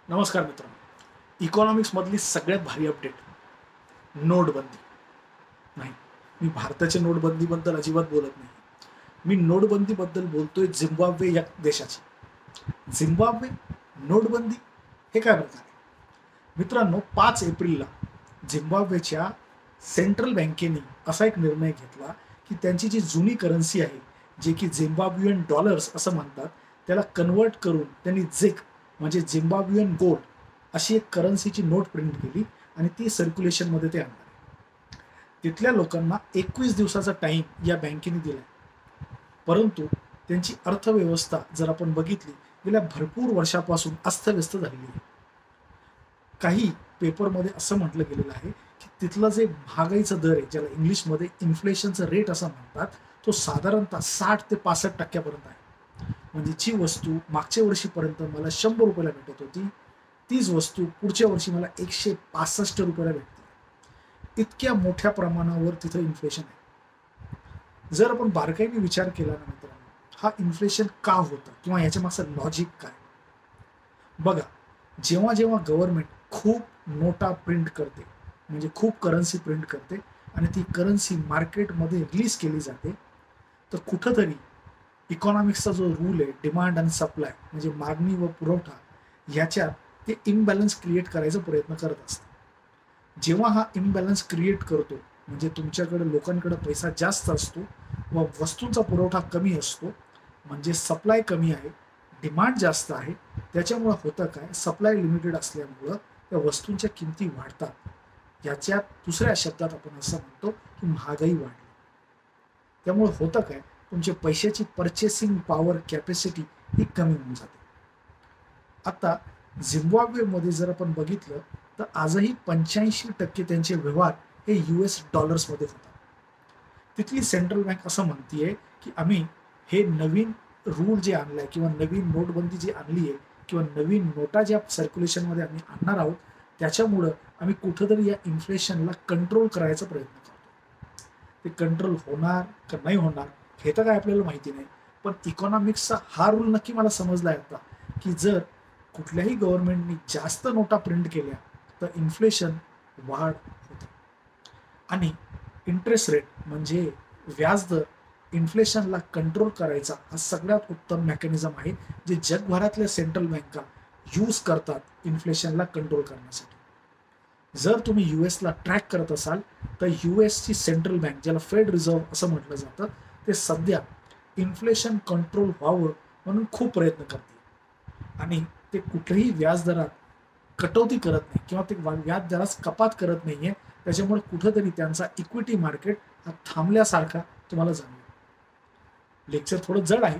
नमस्कार मित्रांनो. इकॉनॉमिक्समधली सगळ्यात भारी अपडेट नोटबंदी. नाही, मी भारताच्या नोटबंदीबद्दल अजिबात बोलत नाही. मी नोटबंदीबद्दल बोलतोय झिम्बाब्वे या देशाची. झिम्बाब्वे नोटबंदी हे काय प्रकार आहे मित्रांनो? 5 एप्रिलला झिम्बाब्वेच्या सेंट्रल बँकेने असा एक निर्णय घेतला की त्यांची जी जुनी करन्सी आहे, जे की झिम्बाब्वियन डॉलर्स असं म्हणतात, त्याला कन्वर्ट करून त्यांनी झिक म्हणजे झिम्बाब्वियन गोल्ड अशी एक करन्सीची नोट प्रिंट केली आणि ती सर्क्युलेशनमध्ये ते आणणार आहे. तिथल्या लोकांना 21 दिवसाचा टाईम या बँकेने दिला. परंतु त्यांची अर्थव्यवस्था जर आपण बघितली, गेल्या भरपूर वर्षापासून अस्तव्यस्त झालेली आहे. काही पेपरमध्ये असं म्हटलं गेलेलं आहे की तिथलं जे महागाईचा दर आहे, ज्याला इंग्लिशमध्ये इन्फ्लेशनचा रेट असं म्हणतात, तो साधारणतः 60 ते 65% आहे. म्हणजे जी वस्तू मागच्या वर्षीपर्यंत मला 100 रुपयाला भेटत होती, तीच वस्तू पुढच्या वर्षी मला 165 रुपयाला भेटते. इतक्या मोठ्या प्रमाणावर तिथं इन्फ्लेशन आहे. जर आपण बारकाईने विचार केला ना मित्रांनो, हा इन्फ्लेशन का होतं किंवा याच्या मागचं लॉजिक काय? बघा, जेव्हा जेव्हा गव्हर्नमेंट खूप नोटा प्रिंट करते, म्हणजे खूप करन्सी प्रिंट करते आणि ती करन्सी मार्केटमध्ये रिलीज केली जाते, तर कुठंतरी इकॉनॉमिक्सचा जो रूल आहे, डिमांड आणि सप्लाय म्हणजे मागणी व पुरवठा, ह्याच्यात ते इम्बॅलन्स क्रिएट करायचा प्रयत्न करत असतं. जेव्हा हा इम्बॅलन्स क्रिएट करतो, म्हणजे तुमच्याकडे लोकांकडे पैसा जास्त असतो व वस्तूंचा पुरवठा कमी असतो, म्हणजे सप्लाय कमी आहे, डिमांड जास्त आहे. त्याच्यामुळं होतं काय, सप्लाय लिमिटेड असल्यामुळं त्या वस्तूंच्या किमती वाढतात. याच्यात दुसऱ्या शब्दात आपण असं म्हणतो की महागाई वाढली. त्यामुळे होतं काय, तुमची पैशाची पर्चेसिंग पॉवर कॅपॅसिटी ही कमी होऊन जाते. आता झिम्बाब्वेमध्ये जर आपण बघितलं तर आजही 85% त्यांचे व्यवहार हे US डॉलर्समध्ये होतात. तिथली सेंट्रल बँक असं म्हणतीये की आम्ही हे नवीन रूल जे आणलाय किंवा नवीन नोटबंदी जी आणली आहे किंवा नवीन नोटा ज्या सर्क्युलेशनमध्ये आम्ही आणणार आहोत, त्याच्यामुळं आम्ही कुठंतरी या इन्फ्लेशनला कंट्रोल करायचा प्रयत्न करतो. ते कंट्रोल होणार का नाही होणार हे तर काय आपल्याला माहिती नाही. पण इकॉनॉमिक्सचा हा रूल नक्की मला समजलाय आता, की जर कुठल्याही गव्हर्नमेंटनी जास्त नोटा प्रिंट केल्या तर इन्फ्लेशन वाढ होते. आणि इंटरेस्ट रेट म्हणजे व्याजदर इन्फ्लेशनला कंट्रोल करायचा हा सगळ्यात उत्तम मेकॅनिझम आहे, जे जगभरातल्या सेंट्रल बँका यूज करतात इन्फ्लेशनला कंट्रोल करण्यासाठी. जर तुम्ही यूएसला ट्रॅक करत असाल तर यूएसची सेंट्रल बँक, ज्याला फेड रिझर्व्ह असं म्हटलं जातं, ते सध्या इन्फ्लेशन कंट्रोल व्हावं म्हणून खूप प्रयत्न करते आणि ते कुठल्याही व्याजदरात कटौती करत नाही किंवा ते व्याजदरास कपात करत नाहीये. त्याच्यामुळे कुठंतरी त्यांचा इक्विटी मार्केट हा थांबल्यासारखा तुम्हाला जाणवेल. लेक्चर थोडं जड आहे,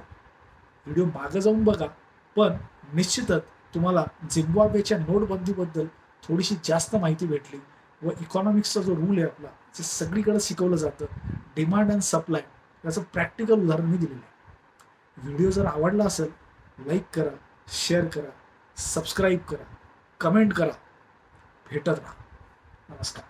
व्हिडिओ मागं जाऊन बघा, पण निश्चितच तुम्हाला झिम्बाब्वेच्या नोटबंदीबद्दल थोडीशी जास्त माहिती भेटली व इकॉनॉमिक्सचा जो रूल आहे आपला, जे सगळीकडे शिकवलं जातं, डिमांड अँड सप्लाय, याचं प्रॅक्टिकल उदाहरण मी दिलेलं आहे. व्हिडिओ जर आवडला असेल, लाईक करा, शेअर करा, सबस्क्राईब करा, कमेंट करा. भेटत राहा. नमस्कार.